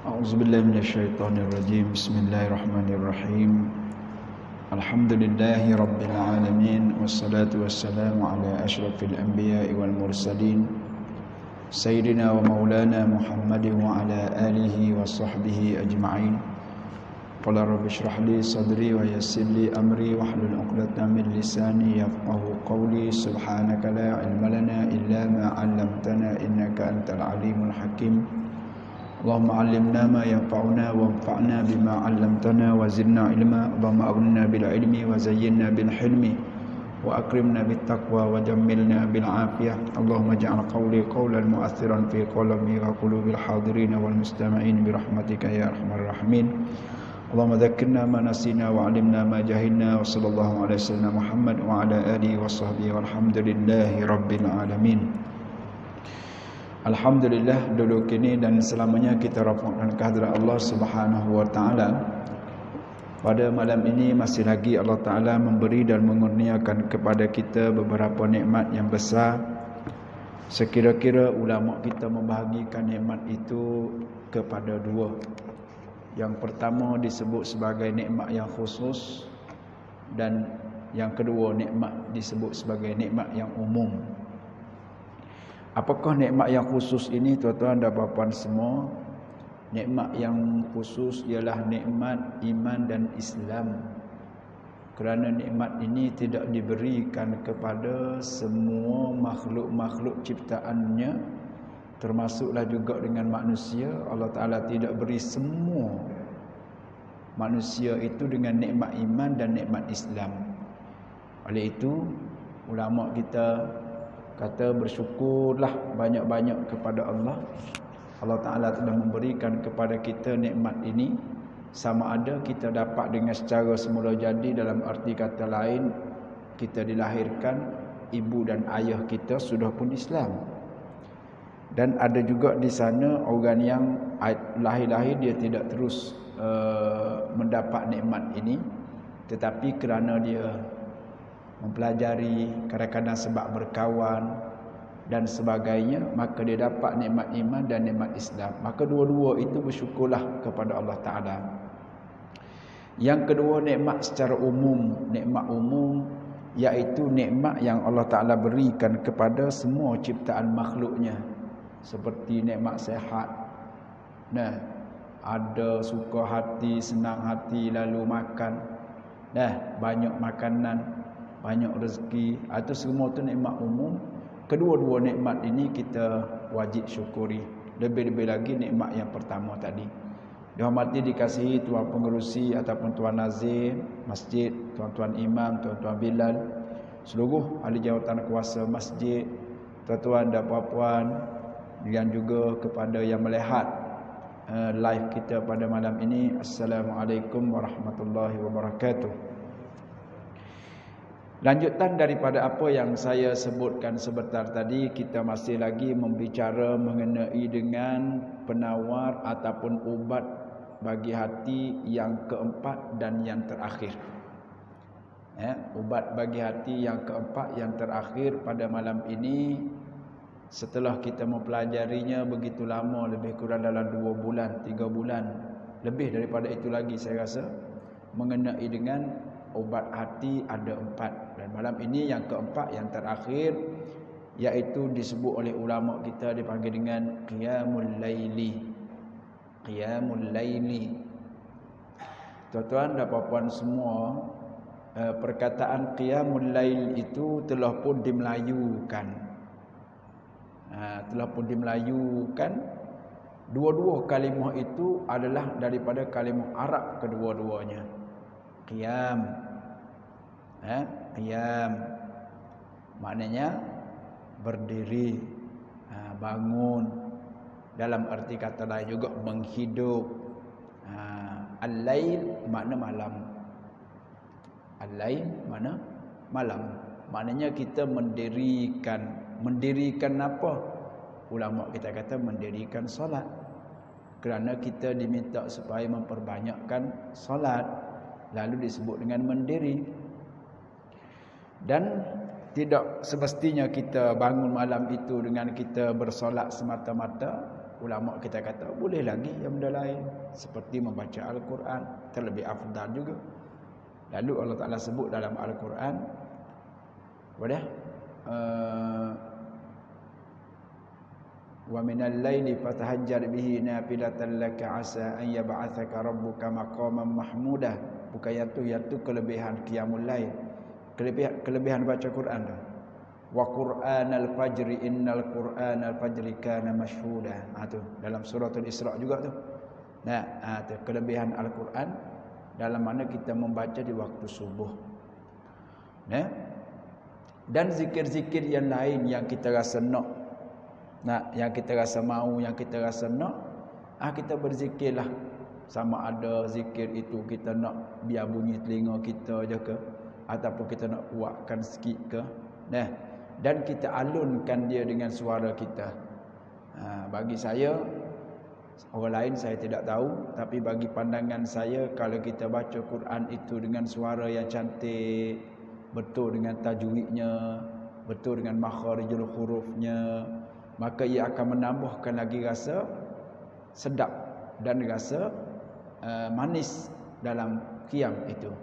A'udzubillahi minasyaitonirrajim. Bismillahirrahmanirrahim. Alhamdulillahi rabbil alamin wassalatu wassalamu ala asyrafil anbiya'i wal mursalin sayyidina wa maulana Muhammadin wa ala alihi wa sahbihi ajma'in. Qala rabbi shrah li sadri wa yassir li amri wahlul 'uqdatam min lisani yafqahu qawli. Subhanaka la ilma lana illa ma 'allamtana innaka antal alimul hakim. Allahumma 'allimna ma yanfa'una wanfa'na bima 'allamtana wa zidna ilma. Allahumma aghnina bil ilmi wa zayyinna bil hilmi wa akrimna bit taqwa wa jammilna bil afiyah. Allahumma ij'al qawli qawlan mu'athiran fi qalbi wa qulubil hadirin wal mustama'in bi rahmatika ya arhamar rahimin. Allahumma dzakkirna ma nasina wa 'allimna ma jahilna wa sallallahu alaihi wasallam Muhammad wa ala alihi wa sahbihi walhamdulillahi rabbil alamin. Alhamdulillah, dulu kini dan selamanya kita rafa'kan kehadrat Allah Subhanahu wa taala. Pada malam ini masih lagi Allah Taala memberi dan mengurniakan kepada kita beberapa nikmat yang besar. Sekira-kira ulama kita membahagikan nikmat itu kepada dua. Yang pertama disebut sebagai nikmat yang khusus, dan yang kedua nikmat disebut sebagai nikmat yang umum. Apakah nikmat yang khusus ini, tuan-tuan dan puan-puan semua? Nikmat yang khusus ialah nikmat iman dan Islam. Kerana nikmat ini tidak diberikan kepada semua makhluk-makhluk ciptaannya, termasuklah juga dengan manusia. Allah Ta'ala tidak beri semua manusia itu dengan nikmat iman dan nikmat Islam. Oleh itu, ulama kita kata bersyukurlah banyak-banyak kepada Allah. Allah Ta'ala telah memberikan kepada kita nikmat ini. Sama ada kita dapat dengan secara semula jadi, dalam arti kata lain, kita dilahirkan, ibu dan ayah kita sudah pun Islam. Dan ada juga di sana orang yang lahir-lahir dia tidak terus mendapat nikmat ini, tetapi kerana dia mempelajari, kadang-kadang sebab berkawan dan sebagainya, maka dia dapat nikmat iman dan nikmat Islam. Maka dua-dua itu bersyukurlah kepada Allah Ta'ala. Yang kedua, nikmat secara umum. Nikmat umum iaitu nikmat yang Allah Ta'ala berikan kepada semua ciptaan makhluknya. Seperti nikmat sehat. Nah, ada suka hati, senang hati, lalu makan. Nah, banyak makanan, banyak rezeki, itu semua tu nikmat umum. Kedua-dua nikmat ini kita wajib syukuri. Lebih-lebih lagi nikmat yang pertama tadi. Dihormati, dikasihi tuan pengerusi ataupun tuan nazir masjid, tuan-tuan imam, tuan-tuan bilal, seluruh ahli jawatan kuasa masjid, tuan-tuan dan puan-puan, dan juga kepada yang melihat live kita pada malam ini. Assalamualaikum warahmatullahi wabarakatuh. Lanjutan daripada apa yang saya sebutkan sebentar tadi, kita masih lagi membicara mengenai dengan penawar ataupun ubat bagi hati yang keempat dan yang terakhir. Ubat bagi hati yang keempat, yang terakhir pada malam ini, setelah kita mempelajarinya begitu lama, lebih kurang dalam 2 bulan, 3 bulan, lebih daripada itu lagi saya rasa, mengenai dengan ubat hati ada 4. Dan malam ini yang keempat, yang terakhir, iaitu disebut oleh ulama kita, dipanggil dengan Qiyamul Laili. Qiyamul Laili. Tuan-tuan dan puan-puan semua, perkataan Qiyamul Lail itu telah pun dimelayukan. Telah pun dimelayukan. Dua-dua kalimah itu adalah daripada kalimah Arab kedua-duanya. Qiyam. Qiyam maknanya berdiri, bangun. Dalam arti kata lain juga menghidup. Al-lail makna malam. Al-lail makna malam. Maknanya kita mendirikan. Mendirikan apa? Ulama kita kata mendirikan solat. Kerana kita diminta supaya memperbanyakkan solat, lalu disebut dengan mendiri. Dan tidak semestinya kita bangun malam itu dengan kita bersolat semata-mata. ulama kita kata boleh lagi yang benda lain seperti membaca Al-Quran, terlebih afdal juga. Lalu Allah Taala sebut dalam Al-Quran, wa minal laili fatahajjar bihi nafilatan laka asa an yab'atsaka rabbuka maqaman mahmudah. Bukan yang tu kelebihan qiyamul lail, kelebihan baca Quran tu. Wa qur'anal fajri innal qur'anal fajri kana mashhuda. Tu dalam suratul Isra juga tu. Tu kelebihan Al-Quran dalam mana kita membaca di waktu subuh. Dan zikir-zikir yang lain yang kita rasa nak, yang kita rasa mahu, yang kita rasa nak, kita berzikirlah. Sama ada zikir itu kita nak biar bunyi telinga kita je ke, ataupun kita nak kuatkan sikit ke. Dan kita alunkan dia dengan suara kita. Bagi saya, orang lain saya tidak tahu, tapi bagi pandangan saya, kalau kita baca Quran itu dengan suara yang cantik, betul dengan tajwidnya, betul dengan makharijul hurufnya, maka ia akan menambahkan lagi rasa sedap dan rasa manis dalam qiyam itu.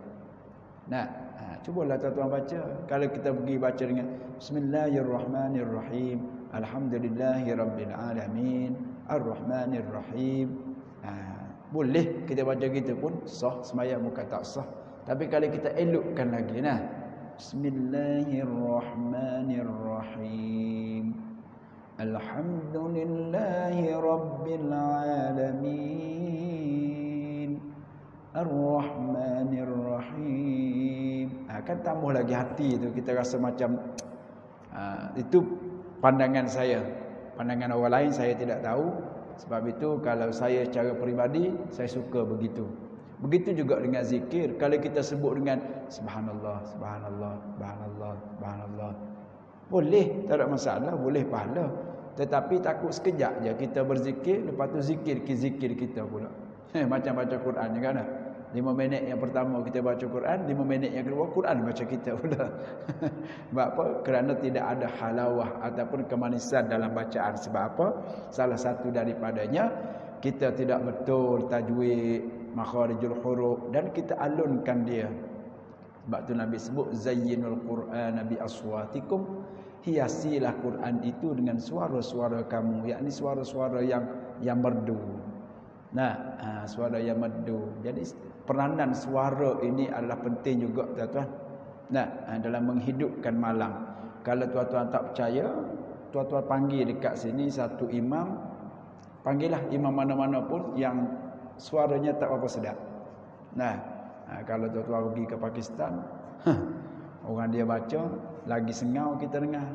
Cubalah tuan-tuan baca. Kalau kita pergi baca dengan Bismillahirrahmanirrahim, Alhamdulillahirabbil alamin, Ar-Rahmanirrahim, boleh kita baca gitu pun sah, sembahyang bukan tak sah. Tapi kalau kita elokkan lagi, Bismillahirrahmanirrahim, Alhamdulillahirabbil alamin, Ar-Rahmanirrahim. Kan tambah lagi hati tu, kita rasa macam itu pandangan saya. Pandangan orang lain saya tidak tahu. Sebab itu kalau saya secara peribadi, saya suka begitu. Begitu juga dengan zikir. Kalau kita sebut dengan subhanallah, subhanallah, subhanallah, subhanallah, boleh, tak ada masalah, boleh pahala. Tetapi takut sekejap je kita berzikir, lepas tu zikir kita pula. Macam baca Quran je kan. 5 minit yang pertama kita baca Quran, 5 minit yang kedua Quran baca kita pula. Sebab apa? Kerana tidak ada halawah ataupun kemanisan dalam bacaan. Sebab apa? Salah satu daripadanya, kita tidak betul tajwid, makharijul huruf, dan kita alunkan dia. Sebab tu Nabi sebut zayyinul Qur'ana bi aswatikum, hiasilah Quran itu dengan suara-suara kamu, yakni suara-suara yang merdu. Suara yang merdu. Jadi peranan suara ini adalah penting juga tuan-tuan. Dalam menghidupkan malam. Kalau tuan-tuan tak percaya, tuan-tuan panggil dekat sini satu imam, panggillah imam mana-mana pun yang suaranya tak apa sedap. Kalau tuan-tuan pergi ke Pakistan, orang dia baca lagi sengau kita dengar.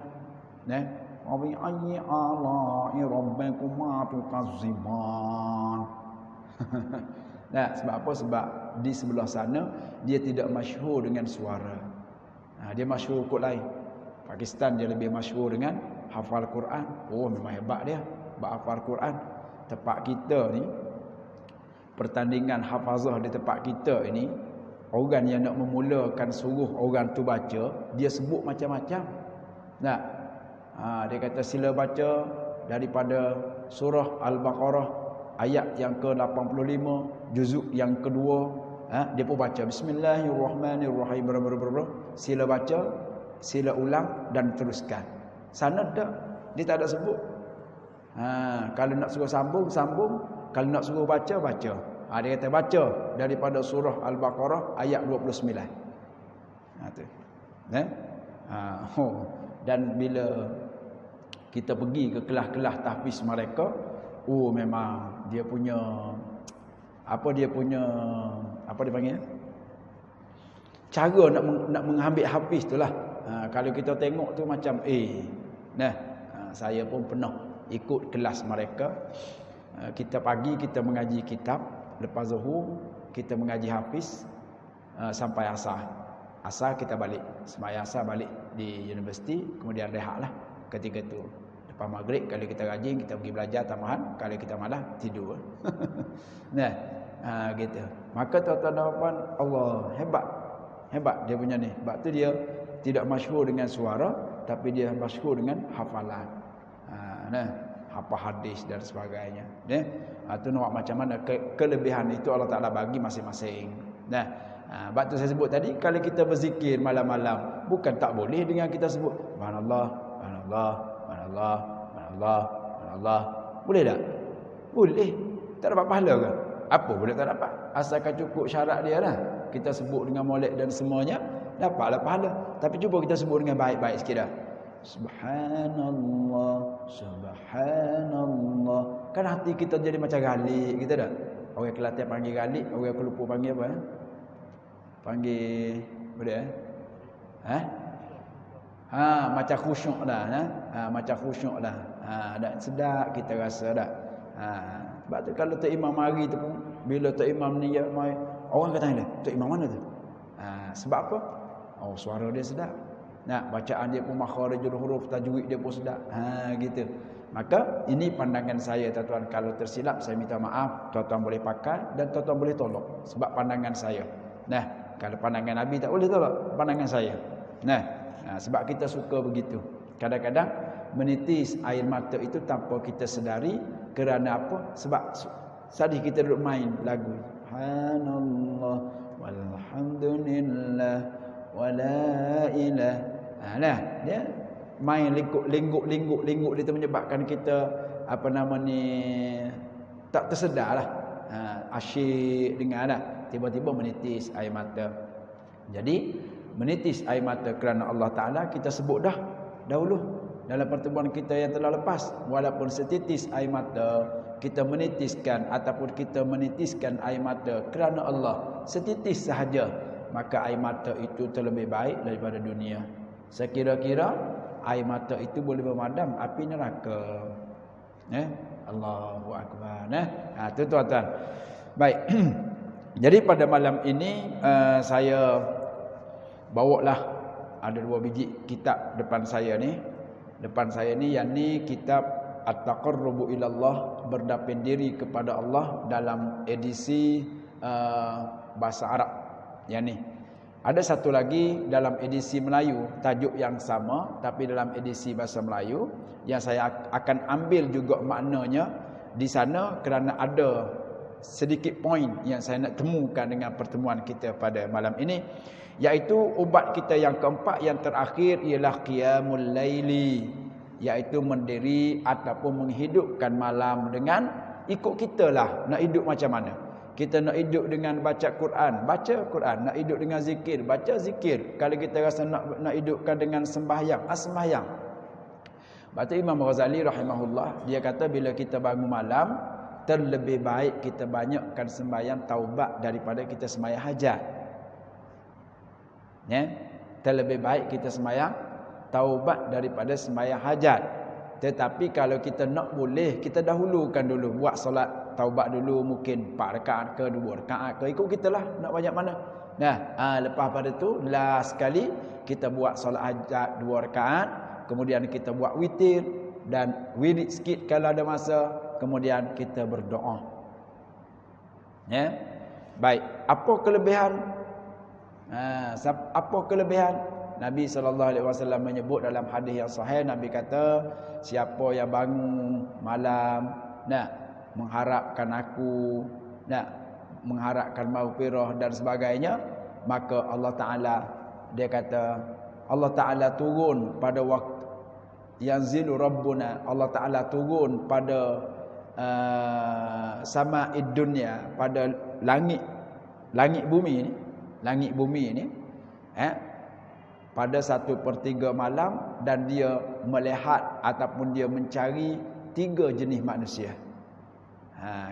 Abi ayyi ala rabbikum tukaziban. Sebab apa? Sebab di sebelah sana dia tidak masyhur dengan suara. Dia masyhur kot lain. Pakistan dia lebih masyhur dengan hafal Quran. Oh, memang hebat dia hafal Quran. Tempat kita ni, pertandingan hafazah di tempat kita ini, orang yang nak memulakan suruh orang tu baca, dia sebut macam-macam. Dia kata sila baca daripada surah Al-Baqarah ayat yang ke-85, juzuk yang kedua. Dia pun baca Bismillahirrahmanirrahim, sila baca, sila ulang dan teruskan. Sana tak, dia tak ada sebut. Kalau nak suruh sambung, kalau nak suruh baca. Dia kata baca daripada surah Al-Baqarah ayat 29. Dan bila kita pergi ke kelas-kelas tahfiz mereka, memang dia punya apa dia panggil, cara nak mengambil hafiz itulah. Kalau kita tengok tu macam saya pun pernah ikut kelas mereka. Kita pagi kita mengaji kitab, lepas zuhur kita mengaji hafiz sampai asar. Asar kita balik, sembahyang asar balik di universiti, kemudian rehatlah ketika tu. Lepas maghrib kalau kita rajin kita pergi belajar tambahan, kalau kita malas tidur. Gitu. Maka tuan-tuan dan puan, Allah hebat dia punya ni. Sebab tu dia tidak masyhur dengan suara, tapi dia masyhur dengan hafalan. apa hadis dan sebagainya. Itu nak macam mana kelebihan itu Allah Taala bagi masing-masing. Sebab tu saya sebut tadi, kalau kita berzikir malam-malam, bukan tak boleh dengan kita sebut subhanallah, subhanallah, subhanallah, subhanallah, subhanallah. Boleh tak? Boleh. Tak dapat pahala ke? Apa boleh tak dapat? Asalkan cukup syarat dia lah. Kita sebut dengan molek dan semuanya, dapatlah pahala. Tapi cuba kita sebut dengan baik-baik sikit dah. Subhanallah, subhanallah. Kan hati kita jadi macam galik kita dah. Orang Kelantan panggil galik, orang Kelupu panggil apa? Panggil boleh macam khusyuk dah. Macam khusyuk dah. Dah sedap kita rasa dah. Sebab tu kalau Tok Imam mari tu pun, bila Tok Imam ni mai, orang kata dia, Tok Imam mana tu? Sebab apa? Oh, suara dia sedap. Bacaan dia pun makhraj huruf tajwid dia pun sedap. Gitu. Maka ini pandangan saya tuan-tuan, kalau tersilap saya minta maaf, tuan-tuan boleh pakai dan tuan-tuan boleh tolak sebab pandangan saya. Kalau pandangan Nabi tak boleh tolak pandangan saya. Sebab kita suka begitu. Kadang-kadang menitis air mata itu tanpa kita sedari. Kerana apa? Sebab tadi kita duduk main lagu Subhanallah walhamdulillah wala ilah. Dia main lingguk dia tu menyebabkan kita tak tersedarlah. Asyik dengarlah, tiba-tiba menitis air mata. Jadi menitis air mata kerana Allah Taala kita sebut dah dahulu dalam pertemuan kita yang telah lepas, walaupun setitis air mata kita menitiskan ataupun kita menitiskan air mata kerana Allah setitis sahaja, maka air mata itu terlebih baik daripada dunia. Sekira-kira air mata itu boleh memadam api neraka. Allahu akbar. Itu tuan-tuan. Baik. Jadi pada malam ini saya bawalah ada 2 biji kitab depan saya ni. Depan saya ni yang ni kitab At-Taqarrubu Ilallah, berdapin diri kepada Allah, dalam edisi bahasa Arab. Yang ni. Ada satu lagi dalam edisi Melayu, tajuk yang sama tapi dalam edisi bahasa Melayu, yang saya akan ambil juga maknanya di sana kerana ada sedikit poin yang saya nak temukan dengan pertemuan kita pada malam ini, iaitu ubat kita yang keempat yang terakhir ialah qiyamul laili, iaitu mendiri ataupun menghidupkan malam dengan ikut kitalah nak hidup macam mana. Kita nak hidup dengan baca Quran, nak hidup dengan zikir, baca zikir. Kalau kita rasa nak hidupkan dengan sembahyang, sembahyang. Batu Imam Ghazali rahimahullah, dia kata bila kita bangun malam, terlebih baik kita banyakkan sembahyang taubat daripada kita sembahyang hajat. Terlebih baik kita sembahyang taubat daripada sembahyang hajat. Tetapi kalau kita nak boleh, kita dahulukan dulu buat solat taubat dulu, mungkin 4 rakaat ke 2 rakaat ke, ikut kita lah nak banyak mana. Lepas pada tu last sekali kita buat solat hajat 2 rakaat, kemudian kita buat witir dan wirid sikit kalau ada masa, kemudian kita berdoa. Baik, apa kelebihan? Apa kelebihan? Nabi SAW menyebut dalam hadis yang sahih, Nabi kata, siapa yang bangun malam mengharapkan aku, mengharapkan maghfirah dan sebagainya, maka Allah Ta'ala, dia kata Allah Ta'ala turun pada waktu yanzilu Rabbuna, Allah Ta'ala turun pada sama'id dunya, pada langit bumi ini pada 1/3 malam, dan dia melihat ataupun dia mencari 3 jenis manusia.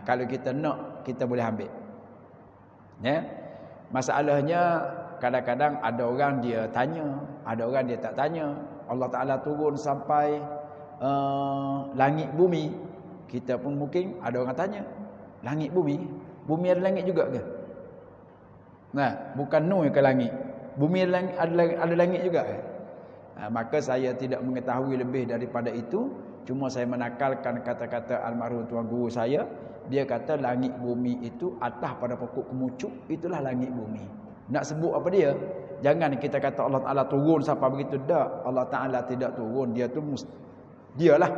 Kalau kita nak, kita boleh ambil. Masalahnya kadang-kadang ada orang dia tanya, ada orang dia tak tanya. Allah Ta'ala turun sampai langit bumi. Kita pun mungkin ada orang tanya, langit bumi ada langit juga ke? Bukan nur ke langit, bumi ada langit juga ke? Maka saya tidak mengetahui lebih daripada itu. Cuma saya menakalkan kata-kata almarhum tuan guru saya. Dia kata langit bumi itu atas pada pokok kemucuk, itulah langit bumi. Nak sebut apa dia? Jangan kita kata Allah Ta'ala turun sampai begitu. Tak, Allah Ta'ala tidak turun. Dia tu dialah.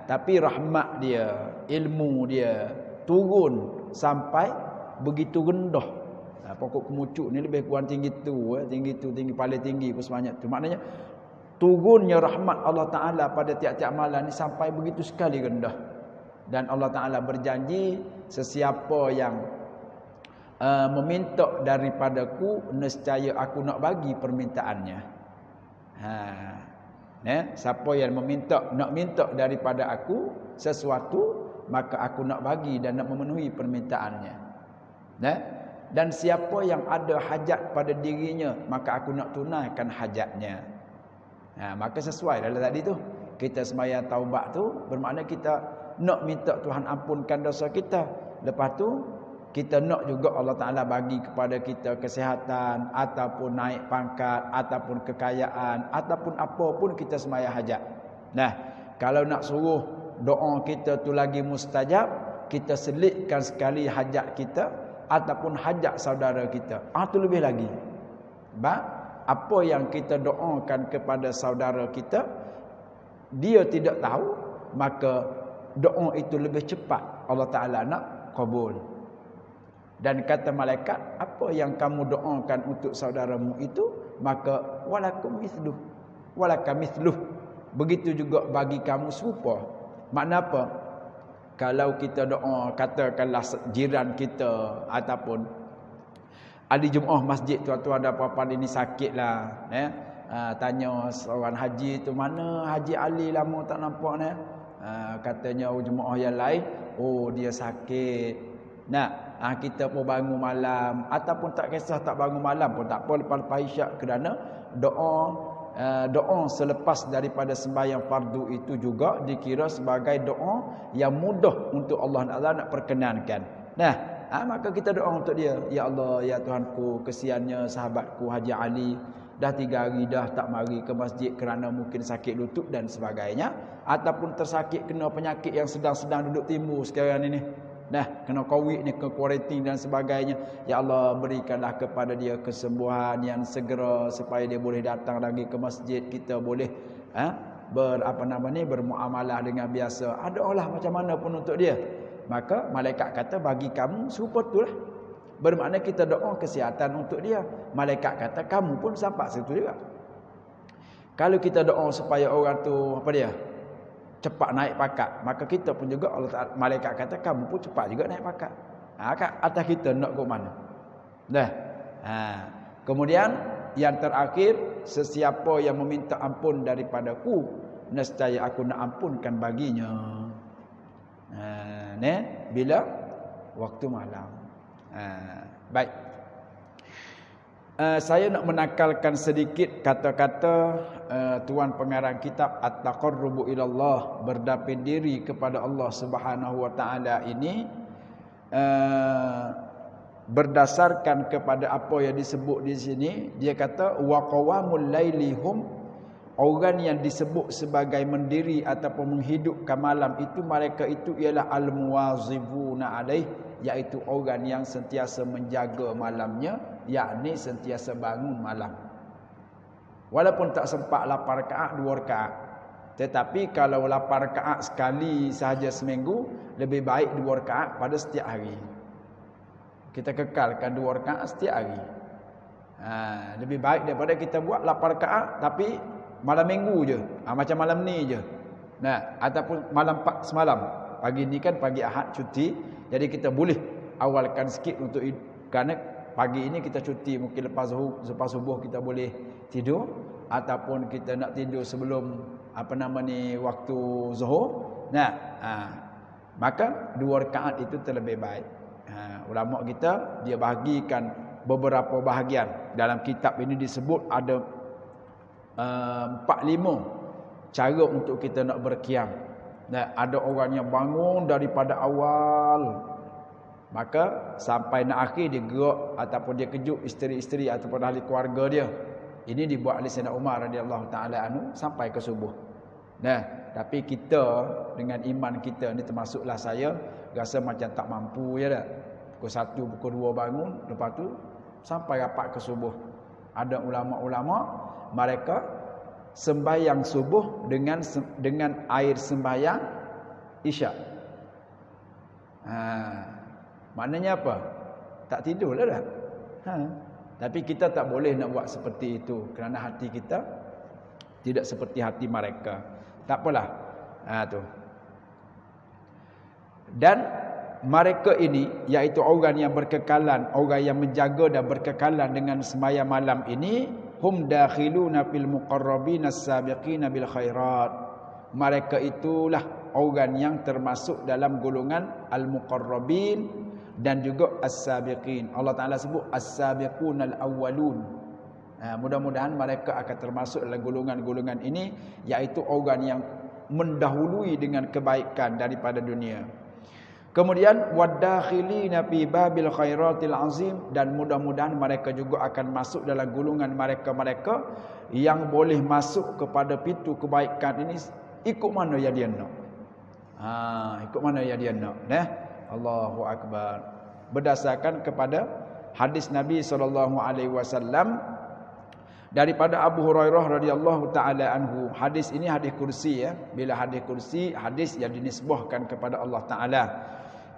tapi rahmat dia, ilmu dia turun sampai begitu rendah. Pokok kemucuk ni lebih kurang tinggi tu, tinggi paling tinggi pun sebanyak tu. Maknanya turunnya rahmat Allah Ta'ala pada tiap-tiap malam ni sampai begitu sekali rendah. Dan Allah Ta'ala berjanji, sesiapa yang meminta daripadaku, nescaya aku nak bagi permintaannya. Siapa yang nak minta daripada aku sesuatu, maka aku nak bagi dan nak memenuhi permintaannya. Dan siapa yang ada hajat pada dirinya, maka aku nak tunaikan hajatnya. Maka sesuai dalam tadi tu, kita sembahyang taubat tu bermakna kita nak minta Tuhan ampunkan dosa kita. Lepas tu kita nak juga Allah Ta'ala bagi kepada kita kesihatan, ataupun naik pangkat, ataupun kekayaan, ataupun apa pun kita sembahyang hajat. Kalau nak suruh doa kita tu lagi mustajab, kita selitkan sekali hajat kita ataupun hajat saudara kita. Itu lebih lagi. Apa yang kita doakan kepada saudara kita, dia tidak tahu, maka doa itu lebih cepat Allah Ta'ala nak kabul. Dan kata malaikat, apa yang kamu doakan untuk saudaramu itu, maka walakum mithluh, walakam mithluh. Begitu juga bagi kamu serupa. Makna apa? Kalau kita doa, katakanlah jiran kita ataupun ahli Jumaah masjid, tuan-tuan ada apa-apa ini sakitlah, tanya seorang haji tu, mana Haji Ali lama tak nampak ni? Katanya Jumaah yang lain, dia sakit. Kita pun bangun malam, ataupun tak kisah tak bangun malam pun tak apa, lepas isyak, kerana doa selepas daripada sembahyang fardu itu juga dikira sebagai doa yang mudah untuk Allah nak perkenankan. Maka kita doa untuk dia, ya Allah, ya Tuhanku, kesiannya sahabatku Haji Ali, dah 3 hari dah tak mari ke masjid kerana mungkin sakit lutut dan sebagainya, ataupun tersakit kena penyakit yang sedang-sedang duduk timbul sekarang ini. Kena COVID ni, ke kuarantin dan sebagainya. Ya Allah, berikanlah kepada dia kesembuhan yang segera supaya dia boleh datang lagi ke masjid, kita boleh bermuamalah dengan biasa. Adalah macam mana pun untuk dia. Maka malaikat kata bagi kamu serupa itulah. Bermakna kita doa kesihatan untuk dia. Malaikat kata kamu pun sampai situ juga. Kalau kita doa supaya orang tu cepat naik pangkat, maka kita pun juga malaikat kata kamu pun cepat juga naik pangkat. Atas kita nak ke mana. Kemudian yang terakhir, sesiapa yang meminta ampun daripadaku, nescaya aku nak ampunkan baginya. Bila waktu malam. Baik. Saya nak menakalkan sedikit kata-kata tuan pengarang kitab At-Taqarrubu Ilallah, berdapin diri kepada Allah Subhanahu wa taala ini, berdasarkan kepada apa yang disebut di sini. Dia kata wa qawamul lailihum, orang yang disebut sebagai mendiri ataupun menghidupkan malam itu, mereka itu ialah al-muwazibuna alaih, iaitu orang yang sentiasa menjaga malamnya, yakni sentiasa bangun malam. Walaupun tak sempat 8 rakaat, 2 rakaat. Tetapi kalau 8 rakaat sekali sahaja seminggu, lebih baik 2 rakaat pada setiap hari. Kita kekalkan 2 rakaat setiap hari. Lebih baik daripada kita buat 8 rakaat tapi malam minggu je. Macam malam ni je. Ataupun malam semalam. Pagi ni kan pagi Ahad cuti. Jadi kita boleh awalkan sikit untuk, kerana pagi ini kita cuti, mungkin lepas subuh kita boleh tidur, ataupun kita nak tidur sebelum waktu zuhur. Maka 2 rakaat itu terlebih baik. Ulama kita dia bahagikan beberapa bahagian. Dalam kitab ini disebut ada 4-5 cara untuk kita nak berqiyam. Ada orang yang bangun daripada awal, maka sampai nak akhir dia gerak ataupun dia kejut isteri-isteri ataupun ahli keluarga dia. Ini dibuat oleh Sayyidina Umar radhiyallahu taala anhu sampai ke subuh. Tapi kita dengan iman kita ni, termasuklah saya, rasa macam tak mampu je dah. Pukul 1, pukul 2 bangun, lepas tu sampai rapat ke subuh. Ada ulama-ulama mereka sembahyang subuh dengan air sembahyang Isyak. Maknanya apa? Tak tidur lah dah. Tapi kita tak boleh nak buat seperti itu kerana hati kita tidak seperti hati mereka. Tak apalah. Tu. Dan mereka ini, iaitu orang yang berkekalan, orang yang menjaga dan berkekalan dengan sembahyang malam ini, hum dakhiluna fil muqarrabin as-sabiqin bil khairat. Mereka itulah orang yang termasuk dalam golongan al-muqarrabin dan juga as-sabiqin. Allah Taala sebut as-sabiqun al-awwalun. Mudah-mudahan mereka akan termasuk dalam golongan-golongan ini, iaitu orang yang mendahului dengan kebaikan daripada dunia. Kemudian wadakhilina fi babil khairatil azim, dan mudah-mudahan mereka juga akan masuk dalam golongan mereka-mereka yang boleh masuk kepada pintu kebaikan ini ikut mana yang dia nak. Ikut mana yang dia nak. Allahu akbar. Berdasarkan kepada hadis Nabi SAW daripada Abu Hurairah radhiyallahu taala anhu. Hadis ini hadis kursi ya. Bila hadis kursi, hadis yang dinisbahkan kepada Allah Taala.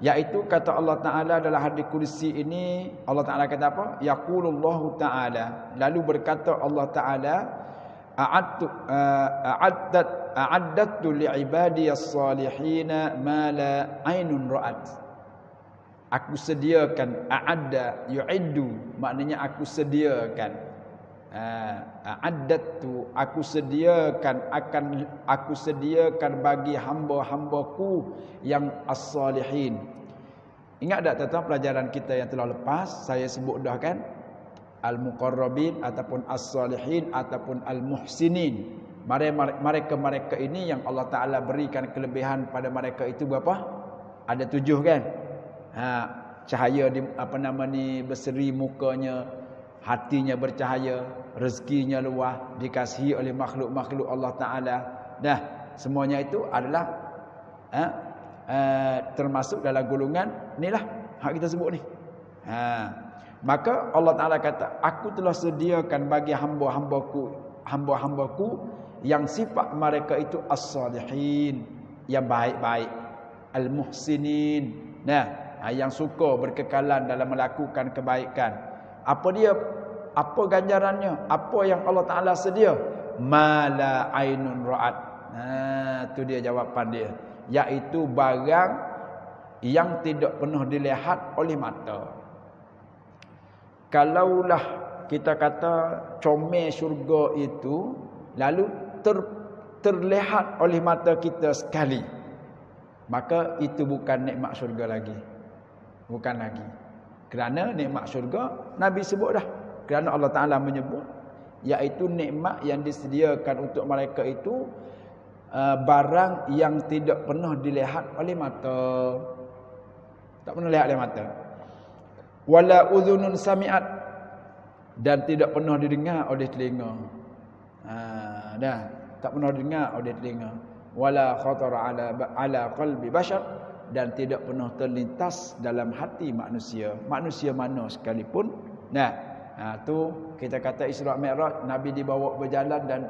Yaitu kata Allah Taala dalam hadis kursi ini, Allah Taala kata apa? Yaqulullahu taala, lalu berkata Allah Taala, a'addatu li'ibadiyas salihin ma la ainun ra'at. Aku sediakan, a'adda yu'iddu, maknanya aku sediakan. A'addatu, aku sediakan bagi hamba-hambaku yang as-salihin. Ingat tak tuan-tuan pelajaran kita yang telah lepas, saya sebut dah kan, al-muqarrabin ataupun as-salihin ataupun al-muhsinin. Mereka ini yang Allah Taala berikan kelebihan pada mereka itu berapa? Ada 7 kan? Cahaya di berseri mukanya, hatinya bercahaya, rezekinya luas, dikasihi oleh makhluk-makhluk Allah Taala. Dah, semuanya itu adalah termasuk dalam golongan inilah hak kita sebut ni. Maka Allah Taala kata, aku telah sediakan bagi hamba-hambaku yang sifat mereka itu as-salihin, yang baik-baik, al-muhsinin. Yang suka berkekalan dalam melakukan kebaikan. Apa dia? Apa ganjarannya? Apa yang Allah Taala sedia? Mala ainun ra'at. Tu dia jawapan dia. Iaitu barang yang tidak pernah dilihat oleh mata. Kalaulah kita kata comel syurga itu lalu terlihat oleh mata kita sekali, maka itu bukan nikmat syurga lagi. Bukan lagi. Kerana nikmat syurga Nabi sebut dah. Kerana Allah Taala menyebut iaitu nikmat yang disediakan untuk mereka itu barang yang tidak pernah dilihat oleh mata. Tak pernah lihat oleh mata. Wala udhunun sami'at, dan tidak pernah didengar oleh telinga. Tak pernah didengar oleh telinga. Wala khatara ala qalbi bashar, dan tidak pernah terlintas dalam hati manusia. Manusia mana sekalipun. Tu kita kata Isra' Mi'raj, Nabi dibawa berjalan dan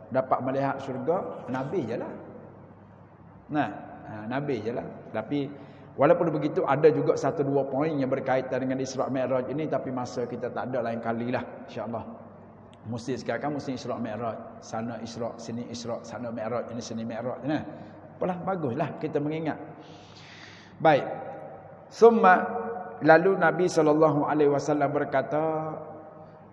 dapat melihat syurga, Nabi je lah. Nabi je lah. Tapi walaupun begitu, ada juga 1-2 poin yang berkaitan dengan Isra' Mi'raj ini, tapi masa kita tak ada, lain kali lah insya-Allah. Mesti sekarang mesti Isra' Mi'raj, sana Isra', sini Isra', sana Mi'raj, ini sini Mi'raj. Apalah, baguslah kita mengingat. Baik. Summa, lalu Nabi SAW berkata,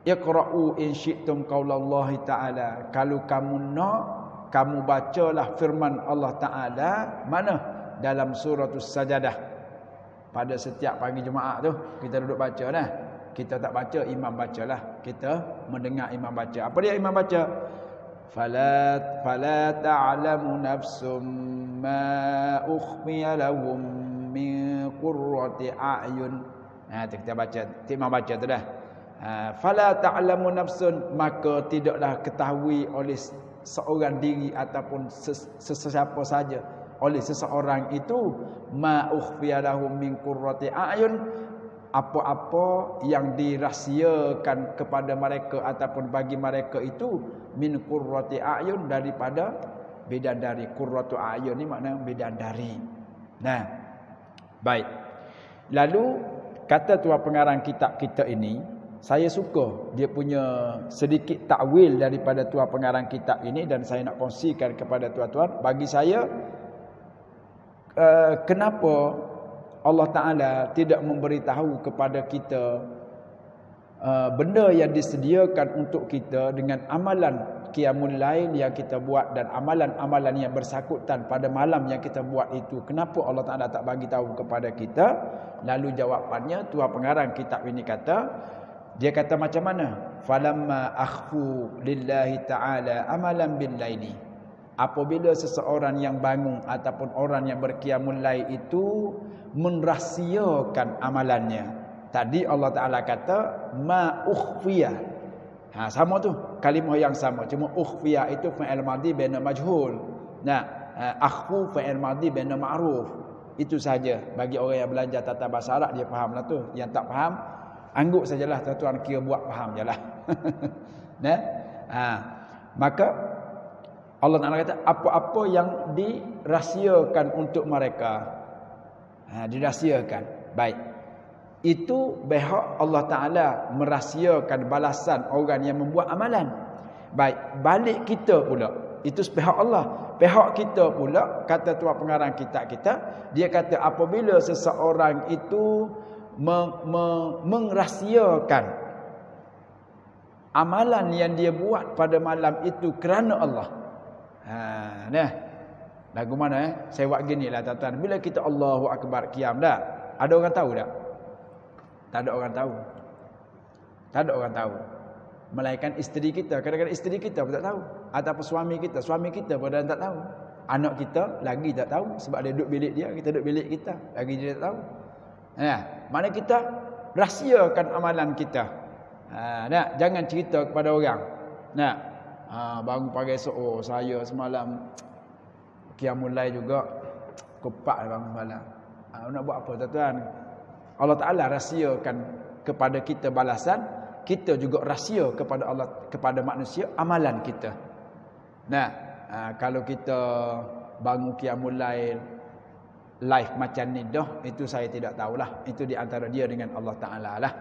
Iqra'u in syi'tum qaulallahi ta'ala. Kalau kamu nak, kamu bacalah firman Allah Ta'ala. Mana? Dalam suratul Sajadah. Pada setiap pagi Jumaat tu kita duduk baca dah. Kita tak baca, imam bacalah. Kita mendengar imam baca. Apa dia imam baca? Fala ta'lamu nafsum ma ukhfiya lahum min qurrati a'yun. Kita baca, imam baca tu dah. Fala ta'lamu nafsun, maka tidaklah ketahui oleh seorang diri ataupun sesiapa saja, oleh seseorang itu, ma ukhfiya lahum min qurrati a'yun, apa-apa yang dirahsiakan kepada mereka ataupun bagi mereka itu, min qurrati a'yun, daripada bidadari. Qurratu a'yun ni makna bidadari. Nah, baik. Lalu kata tuan pengarang kitab kita ini, saya suka dia punya sedikit takwil daripada tuan pengarang kitab ini, dan saya nak kongsikan kepada tuan-tuan. Bagi saya, kenapa Allah Ta'ala tidak memberitahu kepada kita benda yang disediakan untuk kita dengan amalan qiyamul lail yang kita buat dan amalan-amalan yang bersangkutan pada malam yang kita buat itu. Kenapa Allah Ta'ala tak bagi tahu kepada kita? Lalu jawapannya tuan pengarang kitab ini kata, dia kata macam mana? Falamma akhfu lillahi ta'ala amalan bil laili. Apabila seseorang yang bangun ataupun orang yang berqiyamul lail itu merahsiakan amalannya. Tadi Allah Ta'ala kata ma ukhfiya. Sama tu, kalimah yang sama, cuma ukhfiya itu fa'il madhi bina majhul. Nah, akhfu fa'il madhi bina ma'ruf. Itu saja. Bagi orang yang belajar tata bahasa Arab, dia fahamlah tu. Yang tak faham, angguk sajalah tuan-tuan, kira buat faham jelah. Nah, maka Allah Ta'ala kata apa-apa yang dirahsiakan untuk mereka, dirahsiakan. Baik. Itu behak Allah Ta'ala merahsiakan balasan orang yang membuat amalan. Baik, balik kita pula, itu sepihak Allah. Pihak kita pula, kata tuan pengarang kitab kita, dia kata apabila seseorang itu merahsiakan amalan yang dia buat pada malam itu kerana Allah. Nah, lagu mana saya buat ginilah tuan-tuan. Bila kita Allahu Akbar qiyam dah, ada orang tahu tak? Tak ada orang tahu. Tak ada orang tahu. Melainkan isteri kita. Kadang-kadang isteri kita pun tak tahu. Ataupun suami kita pun tak tahu. Anak kita lagi tak tahu. Sebab dia duduk bilik dia, kita duduk bilik kita. Lagi dia tak tahu. Mana kita rahsiakan amalan kita. Jangan cerita kepada orang. Bangun pagi esok, saya semalam qiyamul lail juga. Kopak bangun malam. Nak buat apa tuan-tuan? Allah Ta'ala rahsiakan kepada kita balasan, kita juga rahsia kepada Allah, kepada manusia amalan kita. Kalau kita bangun qiyamul lail live macam ni dah, itu saya tidak tahulah. Itu di antara dia dengan Allah Ta'ala lah.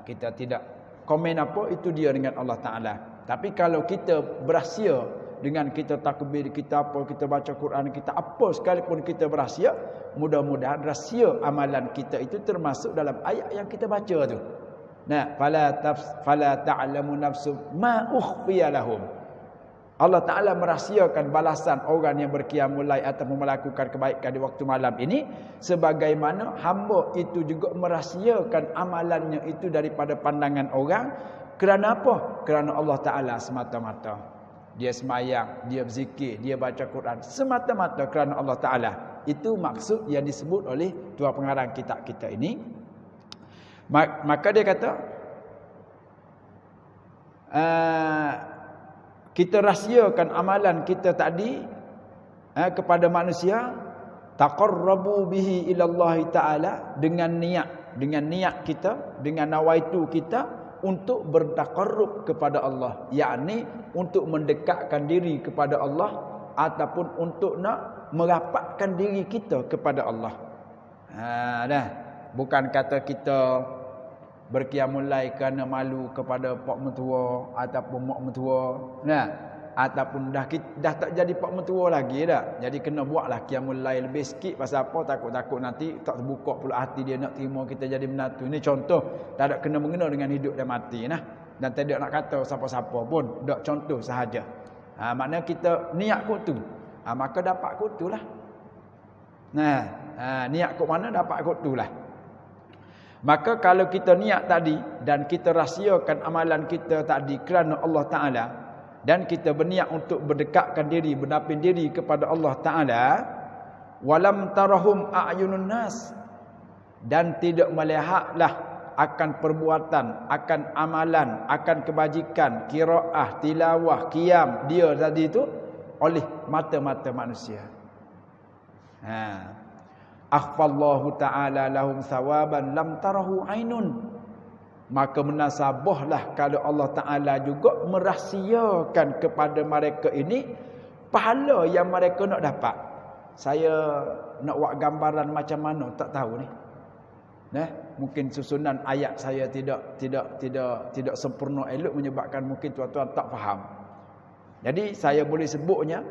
Kita tidak komen apa, itu dia dengan Allah Ta'ala. Tapi kalau kita berahsia dengan kita takbir, kita apa, kita baca Quran, kita apa sekalipun kita berahsia, mudah-mudahan rahsia amalan kita itu termasuk dalam ayat yang kita baca tu. Fala ta'lamu nafsum ma ukhfiya lahum. Allah Ta'ala merahsiakan balasan orang yang berqiyamul lail atau melakukan kebaikan di waktu malam ini, sebagaimana hamba itu juga merahsiakan amalannya itu daripada pandangan orang. Kerana apa? Kerana Allah Ta'ala semata-mata. Dia semayang, dia berzikir, dia baca Quran semata-mata kerana Allah Ta'ala. Itu maksud yang disebut oleh tuan pengarang kitab kita ini. Maka dia kata, kita rahsiakan amalan kita tadi kepada manusia, taqarrabu bihi ilallahi ta'ala, dengan niat kita, dengan nawaitu kita untuk bertaqarrub kepada Allah, yakni untuk mendekatkan diri kepada Allah ataupun untuk nak merapatkan diri kita kepada Allah. Bukan kata kita berqiyamul lail kerana malu kepada pak mentua ataupun mak mentua, ataupun dah tak jadi pak mentua lagi dah. Jadi kena buatlah qiyamul lail lebih sikit. Pasal apa? Takut-takut nanti tak terbuka pula hati dia nak terima kita jadi menantu. Ini contoh, tak ada kena mengena dengan hidup dan mati dan tidak nak kata siapa-siapa pun, dak contoh sahaja. Maknanya kita niat kot tu, maka dapat kot tu lah. Niat kot mana dapat kot tu lah. Maka kalau kita niat tadi dan kita rahsiakan amalan kita tadi kerana Allah Ta'ala, dan kita berniat untuk berdekatkan diri, berdapin diri kepada Allah Ta'ala, walam tarahum a'yunun nas, dan tidak melihatlah akan perbuatan, akan amalan, akan kebajikan, qiraah, tilawah, qiyam dia tadi itu oleh mata-mata manusia. Akhfallahu ta'ala lahum thawaban lam tarahu ainun. Maka menasabahlah kalau Allah Ta'ala juga merahsiakan kepada mereka ini pahala yang mereka nak dapat. Saya nak buat gambaran macam mana tak tahu ni. Mungkin susunan ayat saya tidak sempurna elok menyebabkan mungkin tuan-tuan tak faham. Jadi saya boleh sebutnya,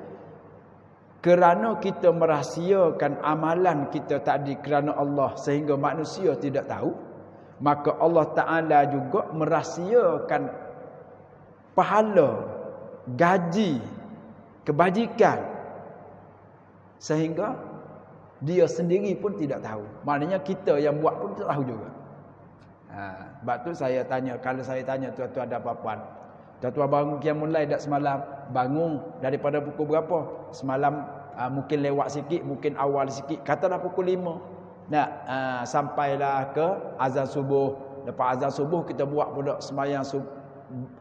kerana kita merahsiakan amalan kita tadi kerana Allah sehingga manusia tidak tahu, maka Allah Ta'ala juga merahsiakan pahala, gaji, kebajikan sehingga dia sendiri pun tidak tahu. Maknanya kita yang buat pun tak tahu juga. Sebab tu saya tanya, kalau saya tanya tuan-tuan ada apa-apa, tuan-tuan bangun qiyamul lail dak semalam? Bangun daripada pukul berapa? Semalam mungkin lewat sikit, mungkin awal sikit. Katalah pukul 5. Sampailah ke azan subuh. Lepas azan subuh kita buat pula sembahyang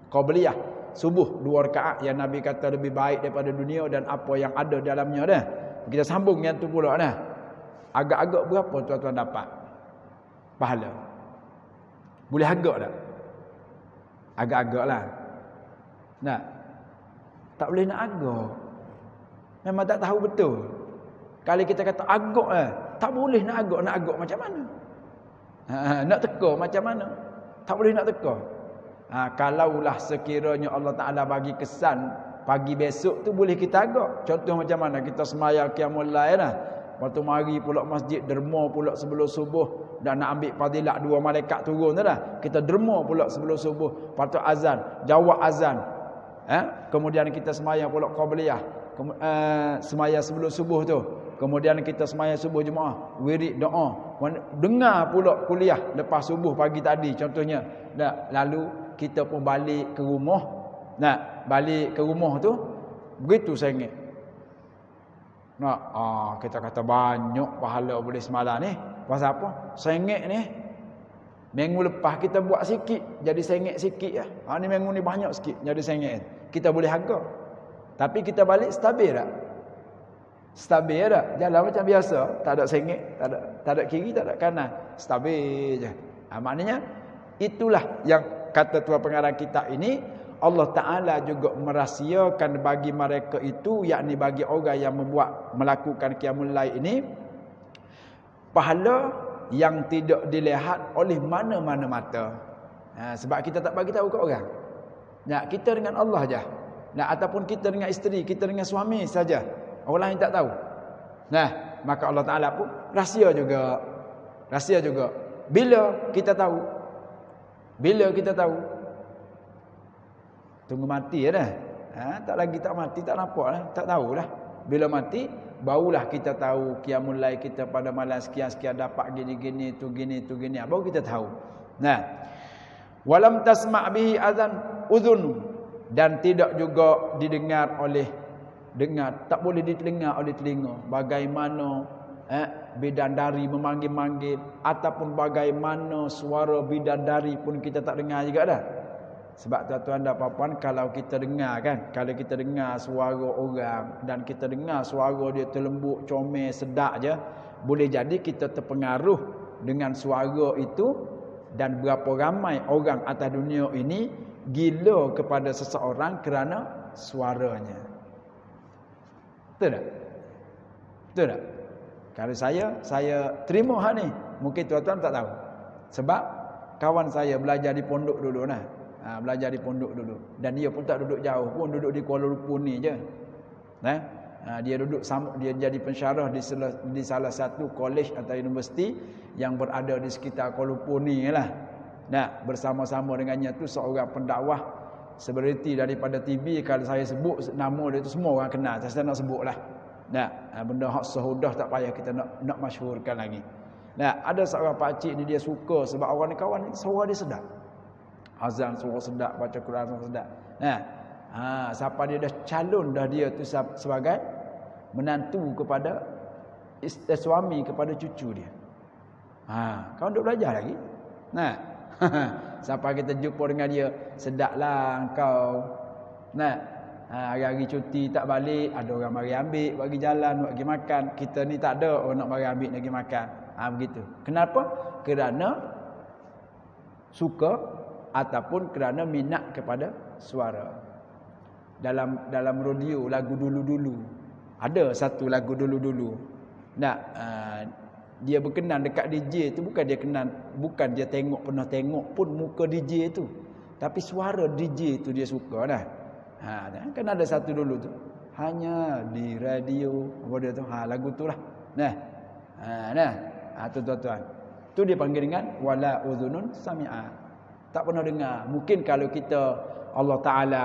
qabliyah subuh 2 rakaat yang Nabi kata lebih baik daripada dunia dan apa yang ada dalamnya dah. Kita sambung yang tu pula dah. Agak-agak berapa tuan-tuan dapat pahala? Boleh agak tak? Agak-agaklah. Nah, tak boleh nak agak. Memang tak tahu betul. Kalau kita kata agak tak boleh nak agak macam mana? Nak teka macam mana? Tak boleh nak teka. Kalaulah sekiranya Allah Ta'ala bagi kesan pagi besok tu boleh kita agak. Contoh macam mana kita sembahyang qiyamul lail dah. Lepas tu mari pula masjid, derma pula sebelum subuh dan nak ambil fadilat 2 malaikat turun tu dah. Kita derma pula sebelum subuh. Lepas tu azan, jawab azan. Kemudian kita sembahyang pula qabliyah. Sembahyang sebelum subuh tu. Kemudian kita sembahyang subuh jemaah, wirid doa. Dengar pula kuliah lepas subuh pagi tadi contohnya. Lalu kita pun balik ke rumah. Balik ke rumah tu begitu sengit. Kita kata banyak pahala boleh semalam ni. Pasal apa? Sengit ni. Minggu lepas kita buat sikit jadi sengit sikit lah. Ni minggu ni banyak sikit jadi sengit. Kita boleh harga. Tapi kita balik stabil tak? Stabil tak? Jalan macam biasa, tak ada sengit, tak ada kiri, tak ada kanan. Stabil je. Maknanya itulah yang kata tuan pengarang kita ini, Allah Ta'ala juga merahsiakan bagi mereka itu, yakni bagi orang yang melakukan qiyamul lail ini, pahala yang tidak dilihat oleh mana-mana mata. Sebab kita tak bagi tahu ke orang. Kita dengan Allah je. Ataupun kita dengan isteri, kita dengan suami saja. Orang lain tak tahu. Maka Allah Ta'ala pun rahsia juga. Rahsia juga. Bila kita tahu? Bila kita tahu? Tunggu mati dah. Tak lagi tak mati, tak nampak lah. Tak tahulah. Bila mati, barulah kita tahu qiyamul lail kita pada malam sekian-sekian dapat gini-gini, tu gini. Baru kita tahu. Walam tasma' bihi azan udhun. Dan tidak juga didengar oleh tak boleh didengar oleh telinga. Bagaimana bidadari memanggil-manggil ataupun bagaimana suara bidadari pun kita tak dengar juga dah. Sebab tuan-tuan dan puan-puan, kalau kita dengar kan, kalau kita dengar suara orang dan kita dengar suara dia terlembut, comel, sedap je, boleh jadi kita terpengaruh dengan suara itu dan berapa ramai orang atas dunia ini gila kepada seseorang kerana suaranya. Betul tak? Betul tak? Kalau saya terima hal ni, mungkin tuan-tuan tak tahu. Sebab kawan saya belajar di pondok dulu nah. Belajar di pondok dulu dan dia pun tak duduk jauh pun, duduk di Kuala Lumpur ni je. Dia jadi pensyarah di salah satu kolej atau universiti yang berada di sekitar Kuala Lumpur ni lah. Bersama-sama dengannya tu seorang pendakwah selebriti daripada TV. Kalau saya sebut nama dia tu semua orang kenal. Saya nak sebutlah. Benda hak sehudah tak payah kita nak masyhurkan lagi. Ada seorang pakcik ni dia suka sebab orang ni kawan ni suara dia sedap. Azan suara sedap, baca Quran suara sedap. Siapa dia dah calon dah dia tu sebagai menantu kepada suami kepada cucu dia. Kau duk belajar lagi? Siapa kita jumpa dengan dia, sedaplah engkau. Hari-hari cuti tak balik, ada orang mari ambil, bagi jalan, bagi makan. Kita ni tak ada orang nak mari ambil bagi makan. Begitu. Kenapa? Kerana suka ataupun kerana minat kepada suara. dalam radio lagu dulu-dulu. Ada satu lagu dulu-dulu. Nak dia berkenan dekat DJ tu bukan dia pernah tengok pun muka DJ tu. Tapi suara DJ tu dia suka dah. Kan ada satu dulu tu. Hanya di radio apa dia tu. Lagu tu lah. Tu tuan-tuan. Tu dia panggil dengan wala uzunun sami'ah. Tak pernah dengar. Mungkin kalau kita Allah Taala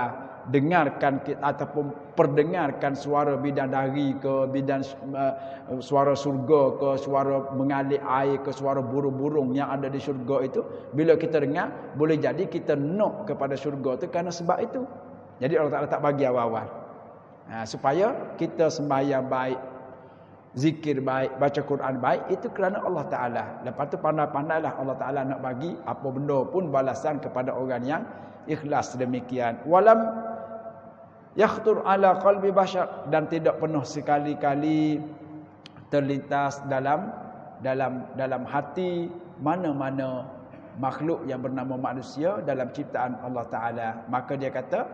dengarkan ataupun perdengarkan suara bidadari ke, suara surga ke, suara mengalir air ke, suara burung-burung yang ada di syurga itu, bila kita dengar boleh jadi kita nak kepada syurga itu kerana sebab itu. Jadi Allah Taala tak bagi awal-awal. Supaya kita sembahyang baik, zikir baik, baca Quran baik, itu kerana Allah Taala. Lepas tu pandai-pandailah Allah Taala nak bagi apa benda pun balasan kepada orang yang ikhlas demikian. Walam yakhtur ala qalbi bashar, dan tidak pernah sekali-kali terlintas dalam hati mana-mana makhluk yang bernama manusia dalam ciptaan Allah Taala. Maka dia kata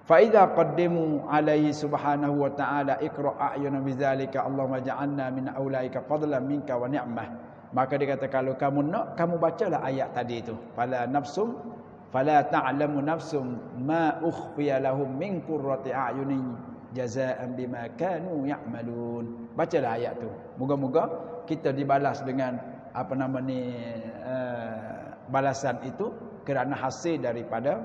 fa idza qaddimu alaihi subhanahu wa ta'ala iqra' a'yuna bidzalika Allahumma ja'alna min aulaika fadlan minka wa ni'mah. Maka dia kata kalau kamu nak, kamu bacalah ayat tadi itu. Fala ta'lamu nafsum ma ukhfiya lahum min qurrati a'yunin jazaa'an bima kanu ya'malun. Bacalah ayat tu. Moga-moga kita dibalas dengan balasan itu kerana hasil daripada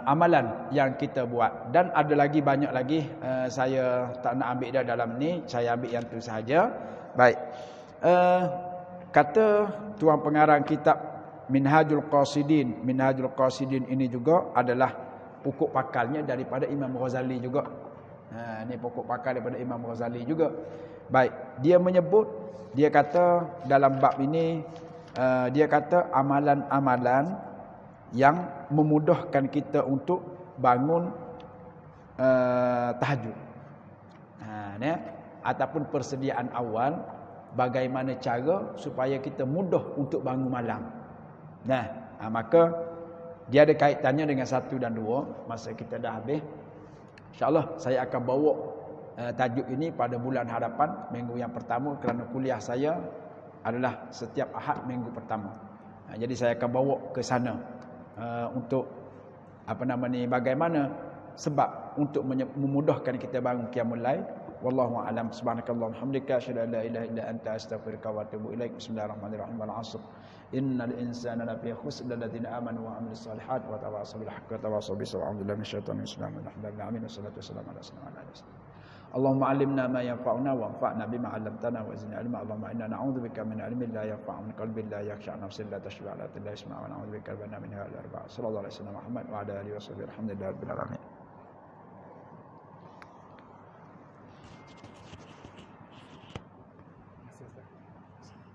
amalan yang kita buat. Dan ada lagi banyak lagi, saya tak nak ambil dah dalam ni, saya ambil yang tu sahaja. Baik. Kata tuan pengarang kitab Minhajul Qasidin ini juga adalah pokok pakalnya daripada Imam Ghazali juga. Ini pokok pakal daripada Imam Ghazali juga. Baik, dia menyebut, dia kata dalam bab ini, dia kata amalan-amalan yang memudahkan kita untuk bangun tahajud. Ataupun persediaan awal, bagaimana cara supaya kita mudah untuk bangun malam. Maka dia ada kaitannya dengan 1 dan 2. Masa kita dah habis, InsyaAllah saya akan bawa tajuk ini pada bulan hadapan, minggu yang pertama, kerana kuliah saya adalah setiap Ahad minggu pertama. Jadi saya akan bawa ke sana untuk bagaimana sebab untuk memudahkan kita bangun qiyamul lail. Wallahu a'lam. Subhanakallahumma hamdika asyhadu an la ilaha illa anta astaghfiruka wa atubu ilaik. Bismillahirrahmanirrahim. Wal 'ashr. Innal insana lafi khusr illa alladziina aamanu wa 'amilus shalihaat wa tawassaw bil haqqi wa tawassaw bis sabr. Alhamdulillahi minasyaitonir rajim. Bismillahirrahmanirrahim. Wassalatu wassalamu ala rasulillah. Allahumma 'allimna ma yanfa'una wanfa'na bima 'allamtana wa zidna 'ilma. Allahumma inna na'udzubika min 'ilmin la yanfa'u, min qalbin la yakhsha, nafsin la tashba', la yasma', wa na'udzubika min hadhihi al-arba'a. Sallallahu alaihi wasallam Muhammad wa ala alihi wa sahbihi. Alhamdulillahirabbil alamin.